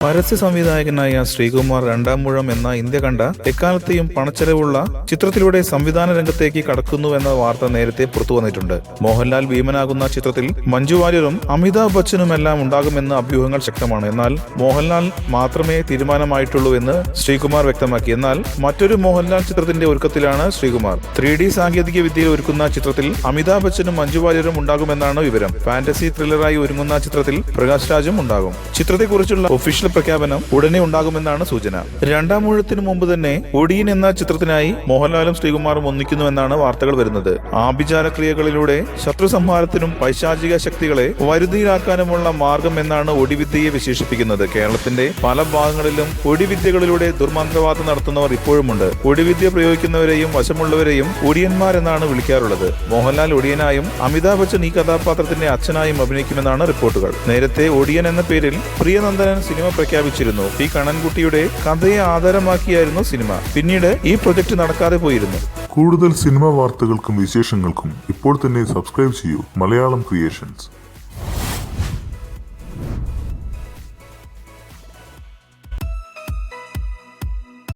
പരസ്യ സംവിധായകനായ ശ്രീകുമാർ രണ്ടാം മൂഴം എന്ന ഇന്ത്യ കണ്ട എക്കാലത്തെയും പണച്ചെലവുള്ള ചിത്രത്തിലൂടെ സംവിധാന രംഗത്തേക്ക് കടക്കുന്നുവെന്ന വാർത്ത നേരത്തെ പുറത്തു വന്നിട്ടുണ്ട്. മോഹൻലാൽ ഭീമനാകുന്ന ചിത്രത്തിൽ മഞ്ജു വാര്യരും അമിതാഭ് ബച്ചനുമെല്ലാം ഉണ്ടാകുമെന്ന അഭ്യൂഹങ്ങൾ ശക്തമാണ്. എന്നാൽ മോഹൻലാൽ മാത്രമേ തീരുമാനമായിട്ടുള്ളൂ എന്ന് ശ്രീകുമാർ വ്യക്തമാക്കി. എന്നാൽ മറ്റൊരു മോഹൻലാൽ ചിത്രത്തിന്റെ ഒരുക്കത്തിലാണ് ശ്രീകുമാർ. 3D സാങ്കേതിക വിദ്യയിൽ ഒരുക്കുന്ന ചിത്രത്തിൽ അമിതാഭ് ബച്ചനും മഞ്ജു വാര്യരും ഉണ്ടാകുമെന്നാണ് വിവരം. ഫാന്റസി ത്രില്ലറായി ഒരുങ്ങുന്ന ചിത്രത്തിൽ പ്രകാശ് രാജും ഉണ്ടാകും. ചിത്രത്തെക്കുറിച്ചുള്ള ഒഫീഷ്യൽ പ്രഖ്യാപനം ഉടനെ ഉണ്ടാകുമെന്നാണ് സൂചന. രണ്ടാം മൂഴത്തിനു മുമ്പ് തന്നെ ഒടിയൻ എന്ന ചിത്രത്തിനായി മോഹൻലാലും ശ്രീകുമാറും ഒന്നിക്കുന്നുവെന്നാണ് വാർത്തകൾ വരുന്നത്. ആഭിചാരക്രിയകളിലൂടെ ശത്രു സംഹാരത്തിനും പൈശാചിക ശക്തികളെ വരുതിയിലാക്കാനുമുള്ള മാർഗം എന്നാണ് ഒടിവിദ്യയെ വിശേഷിപ്പിക്കുന്നത്. കേരളത്തിന്റെ പല ഭാഗങ്ങളിലും ഒടിവിദ്യകളിലൂടെ ദുർമന്ത്രവാദം നടത്തുന്നവർ ഇപ്പോഴുമുണ്ട്. ഒടിവിദ്യ പ്രയോഗിക്കുന്നവരെയും വശമുള്ളവരെയും ഒടിയന്മാരെന്നാണ് വിളിക്കാറുള്ളത്. മോഹൻലാൽ ഒടിയനായും അമിതാഭ് ബച്ചൻ ഈ കഥാപാത്രത്തിന്റെ അച്ഛനായും അഭിനയിക്കുമെന്നാണ് റിപ്പോർട്ടുകൾ. നേരത്തെ ഒടിയൻ എന്ന പേരിൽ പ്രിയനന്ദനൻ സിനിമ പ്രഖ്യാപിച്ചിരുന്നു. പി കണ്ണൻകുട്ടിയുടെ കഥയെ ആധാരമാക്കിയായിരുന്നു സിനിമ. പിന്നീട് ഈ പ്രൊജക്ട് നടക്കാതെ പോയിരുന്നു. കൂടുതൽ സിനിമാ വാർത്തകൾക്കും വിശേഷങ്ങൾക്കും ഇപ്പോൾ തന്നെ സബ്സ്ക്രൈബ് ചെയ്യൂ മലയാളം ക്രിയേഷൻസ്.